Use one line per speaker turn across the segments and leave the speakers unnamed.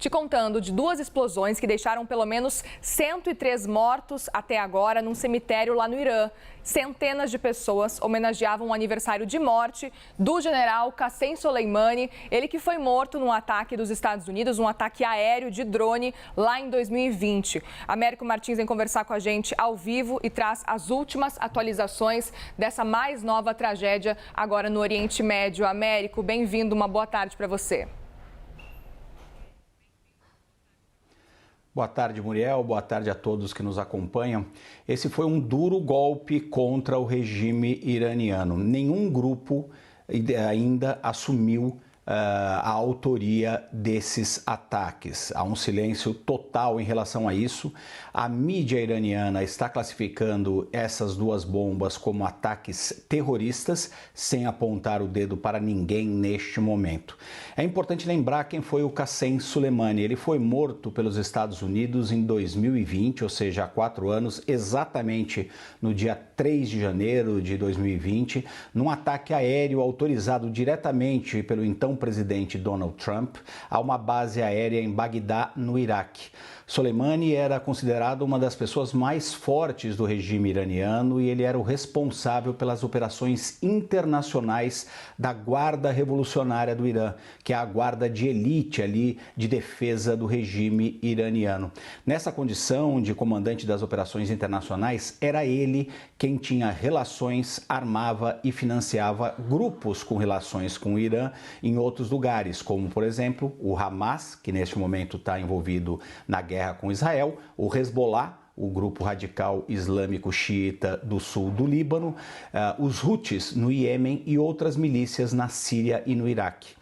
te contando de duas explosões que deixaram pelo menos 103 mortos até agora num cemitério lá no Irã. Centenas de pessoas homenageavam o aniversário de morte do general Qassem Soleimani, ele que foi morto num ataque dos Estados Unidos, um ataque aéreo de drone lá em 2020. Américo Martins vem conversar com a gente ao vivo e traz as últimas atualizações dessa mais nova tragédia agora no Oriente Médio. Américo, bem-vindo, uma boa tarde para você.
Boa tarde, Muriel. Boa tarde a todos que nos acompanham. Esse foi um duro golpe contra o regime iraniano. Nenhum grupo ainda assumiu a autoria desses ataques. Há um silêncio total em relação a isso. A mídia iraniana está classificando essas duas bombas como ataques terroristas, sem apontar o dedo para ninguém neste momento. É importante lembrar quem foi o Qassem Soleimani. Ele foi morto pelos Estados Unidos em 2020, ou seja, há 4 anos, exatamente no dia 3 de janeiro de 2020, num ataque aéreo autorizado diretamente pelo então presidente Donald Trump a uma base aérea em Bagdá, no Iraque. Soleimani era considerado uma das pessoas mais fortes do regime iraniano e ele era o responsável pelas operações internacionais da Guarda Revolucionária do Irã, que é a guarda de elite ali de defesa do regime iraniano. Nessa condição de comandante das operações internacionais, era ele quem tinha relações, armava e financiava grupos com relações com o Irã em outros lugares, como, por exemplo, o Hamas, que neste momento está envolvido na guerra com Israel, o Hezbollah, o grupo radical islâmico xiita do sul do Líbano, os Houthis no Iêmen e outras milícias na Síria e no Iraque.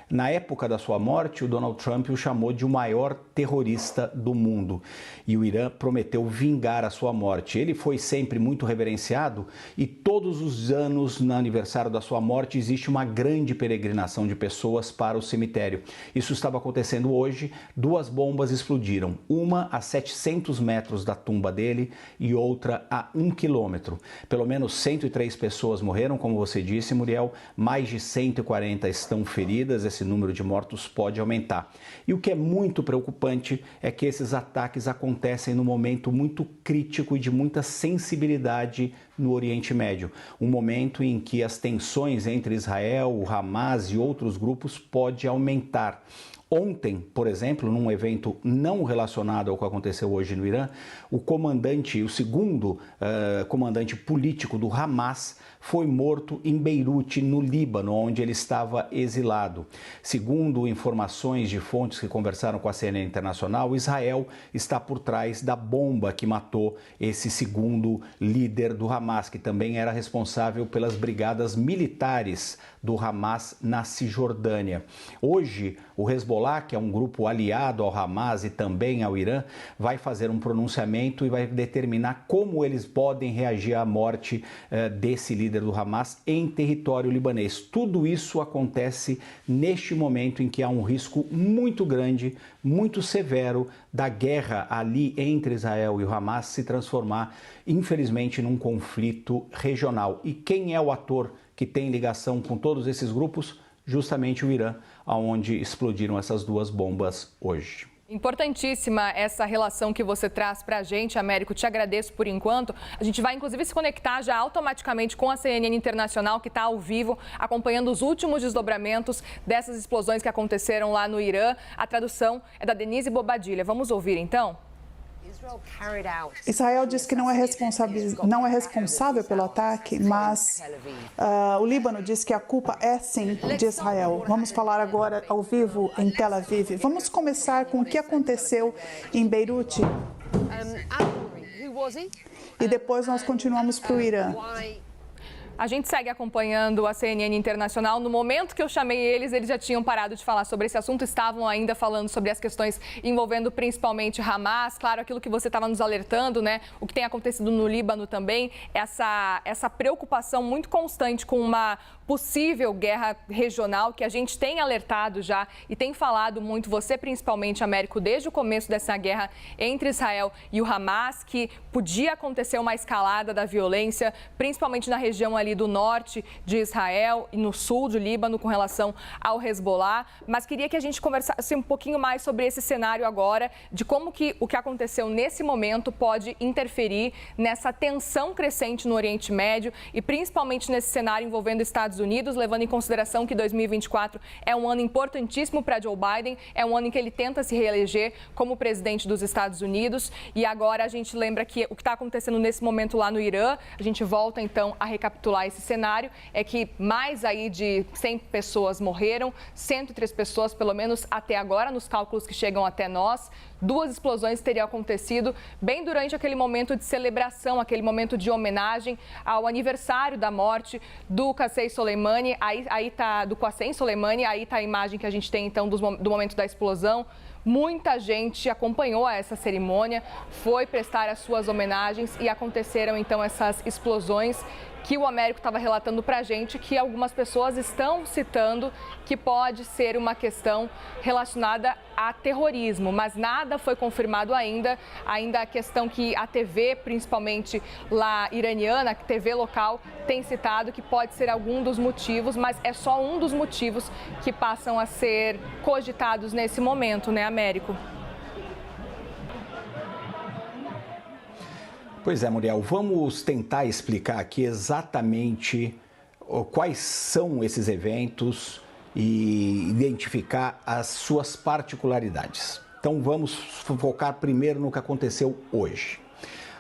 Na época da sua morte, o Donald Trump o chamou de o maior terrorista do mundo e o Irã prometeu vingar a sua morte. Ele foi sempre muito reverenciado e todos os anos, no aniversário da sua morte, existe uma grande peregrinação de pessoas para o cemitério. Isso estava acontecendo hoje. 2 bombas explodiram, uma a 700 metros da tumba dele e outra a 1 quilômetro. Pelo menos 103 pessoas morreram, como você disse, Muriel, mais de 140 estão feridas. Esse número de mortos pode aumentar. E o que é muito preocupante é que esses ataques acontecem num momento muito crítico e de muita sensibilidade no Oriente Médio. Um momento em que as tensões entre Israel, o Hamas e outros grupos podem aumentar. Ontem, por exemplo, num evento não relacionado ao que aconteceu hoje no Irã, o segundo comandante político do Hamas foi morto em Beirute, no Líbano, onde ele estava exilado. Segundo informações de fontes que conversaram com a CNN Internacional, Israel está por trás da bomba que matou esse segundo líder do Hamas, que também era responsável pelas brigadas militares do Hamas na Cisjordânia. Hoje, o Hezbollah, que é um grupo aliado ao Hamas e também ao Irã, vai fazer um pronunciamento e vai determinar como eles podem reagir à morte desse líder do Hamas em território libanês. Tudo isso acontece neste momento em que há um risco muito grande, muito severo da guerra ali entre Israel e o Hamas se transformar, infelizmente, num conflito regional. E quem é o ator que tem ligação com todos esses grupos? Justamente o Irã, onde explodiram essas 2 bombas hoje.
Importantíssima essa relação que você traz para a gente, Américo. Te agradeço por enquanto. A gente vai, inclusive, se conectar já automaticamente com a CNN Internacional, que está ao vivo, acompanhando os últimos desdobramentos dessas explosões que aconteceram lá no Irã. A tradução é da Denise Bobadilha. Vamos ouvir, então?
Israel diz que não é responsável pelo ataque, mas o Líbano diz que a culpa é sim de Israel. Vamos falar agora ao vivo em Tel Aviv. Vamos começar com o que aconteceu em Beirute. E depois nós continuamos para o Irã.
A gente segue acompanhando a CNN Internacional. No momento que eu chamei eles já tinham parado de falar sobre esse assunto, estavam ainda falando sobre as questões envolvendo principalmente Hamas. Claro, aquilo que você estava nos alertando, né? O que tem acontecido no Líbano também, essa preocupação muito constante com uma possível guerra regional que a gente tem alertado já e tem falado muito, você principalmente, Américo, desde o começo dessa guerra entre Israel e o Hamas, que podia acontecer uma escalada da violência, principalmente na região ali ali do norte de Israel e no sul do Líbano com relação ao Hezbollah, mas queria que a gente conversasse um pouquinho mais sobre esse cenário agora, de como que o que aconteceu nesse momento pode interferir nessa tensão crescente no Oriente Médio e principalmente nesse cenário envolvendo Estados Unidos, levando em consideração que 2024 é um ano importantíssimo para Joe Biden, é um ano em que ele tenta se reeleger como presidente dos Estados Unidos. E agora a gente lembra que o que está acontecendo nesse momento lá no Irã, a gente volta então a recapitular esse cenário, é que mais aí de 100 pessoas morreram, 103 pessoas pelo menos até agora, nos cálculos que chegam até nós. 2 explosões teriam acontecido bem durante aquele momento de celebração, aquele momento de homenagem ao aniversário da morte do Qasem Soleimani. Aí tá do Qasem Soleimani, aí tá a imagem que a gente tem então do momento da explosão. Muita gente acompanhou essa cerimônia, foi prestar as suas homenagens e aconteceram então essas explosões que o Américo estava relatando para a gente, que algumas pessoas estão citando que pode ser uma questão relacionada a terrorismo, mas nada foi confirmado ainda. Ainda a questão que a TV, principalmente lá iraniana, a TV local, tem citado que pode ser algum dos motivos, mas é só um dos motivos que passam a ser cogitados nesse momento, né, Américo?
Pois é, Muriel, vamos tentar explicar aqui exatamente quais são esses eventos e identificar as suas particularidades. Então vamos focar primeiro no que aconteceu hoje.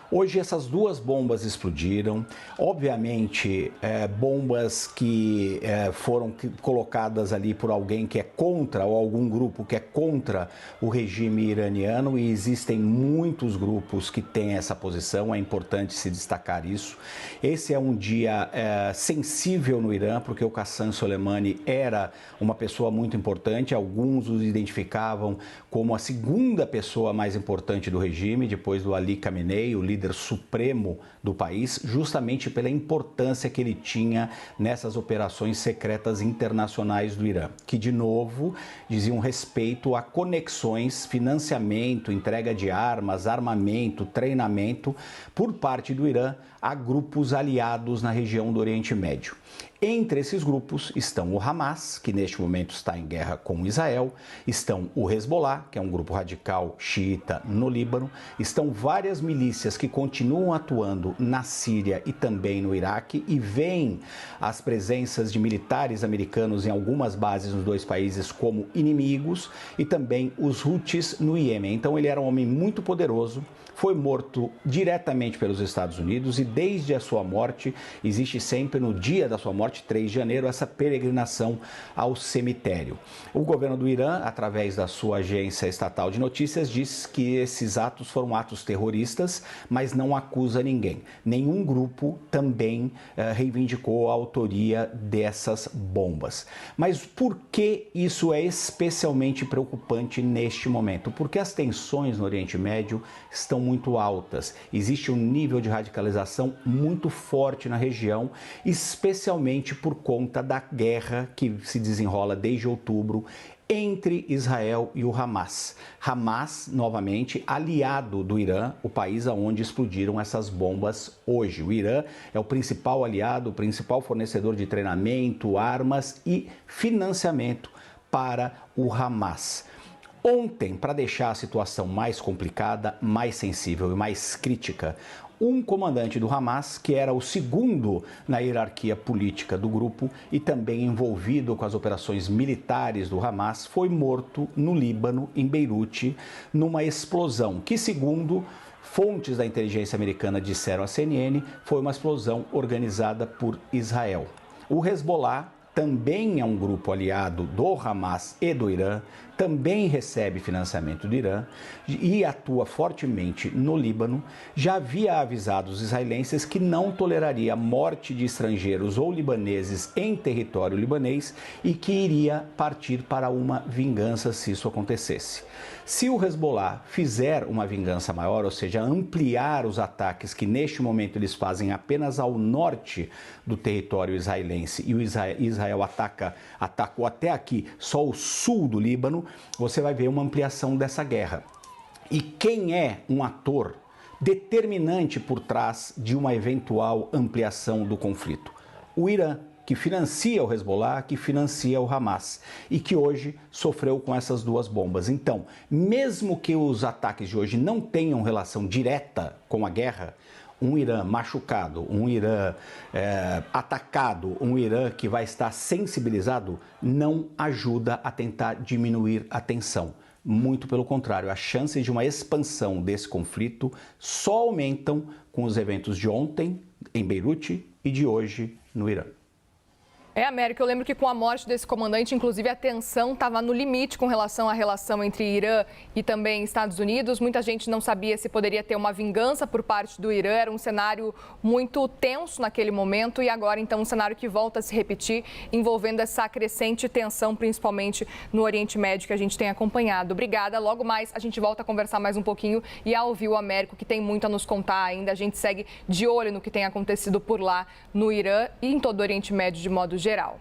Hoje essas 2 bombas explodiram, obviamente bombas que foram colocadas ali por alguém que é contra, ou algum grupo que é contra o regime iraniano, e existem muitos grupos que têm essa posição, é importante se destacar isso. Esse é um dia sensível no Irã, porque o Qasem Soleimani era uma pessoa muito importante, alguns os identificavam como a segunda pessoa mais importante do regime, depois do Ali Khamenei, o líder supremo do país, justamente pela importância que ele tinha nessas operações secretas internacionais do Irã, que de novo diziam respeito a conexões, financiamento, entrega de armas, armamento, treinamento por parte do Irã a grupos aliados na região do Oriente Médio. Entre esses grupos estão o Hamas, que neste momento está em guerra com Israel, estão o Hezbollah, que é um grupo radical xiita no Líbano, estão várias milícias que continuam atuando na Síria e também no Iraque e veem as presenças de militares americanos em algumas bases nos 2 países como inimigos, e também os Houthis no Iêmen. Então ele era um homem muito poderoso, foi morto diretamente pelos Estados Unidos e desde a sua morte, existe sempre no dia da sua morte, 3 de janeiro, essa peregrinação ao cemitério. O governo do Irã, através da sua agência estatal de notícias, diz que esses atos foram atos terroristas, mas não acusa ninguém. Nenhum grupo também reivindicou a autoria dessas bombas. Mas por que isso é especialmente preocupante neste momento? Porque as tensões no Oriente Médio estão muito altas. Existe um nível de radicalização muito forte na região, especialmente por conta da guerra que se desenrola desde outubro entre Israel e o Hamas. Hamas, novamente, aliado do Irã, o país onde explodiram essas bombas hoje. O Irã é o principal aliado, o principal fornecedor de treinamento, armas e financiamento para o Hamas. Ontem, para deixar a situação mais complicada, mais sensível e mais crítica, um comandante do Hamas, que era o segundo na hierarquia política do grupo e também envolvido com as operações militares do Hamas, foi morto no Líbano, em Beirute, numa explosão que, segundo fontes da inteligência americana disseram à CNN, foi uma explosão organizada por Israel. O Hezbollah também é um grupo aliado do Hamas e do Irã, também recebe financiamento do Irã e atua fortemente no Líbano. Já havia avisado os israelenses que não toleraria a morte de estrangeiros ou libaneses em território libanês e que iria partir para uma vingança se isso acontecesse. Se o Hezbollah fizer uma vingança maior, ou seja, ampliar os ataques que neste momento eles fazem apenas ao norte do território israelense e o Israel atacou até aqui só o sul do Líbano, você vai ver uma ampliação dessa guerra. E quem é um ator determinante por trás de uma eventual ampliação do conflito? o Irã, que financia o Hezbollah, que financia o Hamas e que hoje sofreu com essas duas bombas. Então, mesmo que os ataques de hoje não tenham relação direta com a guerra, um Irã machucado, um Irã atacado, um Irã que vai estar sensibilizado, não ajuda a tentar diminuir a tensão. Muito pelo contrário, as chances de uma expansão desse conflito só aumentam com os eventos de ontem em Beirute e de hoje no Irã.
América, eu lembro que com a morte desse comandante, inclusive a tensão estava no limite com relação à relação entre Irã e também Estados Unidos. Muita gente não sabia se poderia ter uma vingança por parte do Irã. Era um cenário muito tenso naquele momento e agora, então, um cenário que volta a se repetir, envolvendo essa crescente tensão, principalmente no Oriente Médio, que a gente tem acompanhado. Obrigada. Logo mais, a gente volta a conversar mais um pouquinho e a ouvir o Américo, que tem muito a nos contar ainda. A gente segue de olho no que tem acontecido por lá no Irã e em todo o Oriente Médio de modo geral.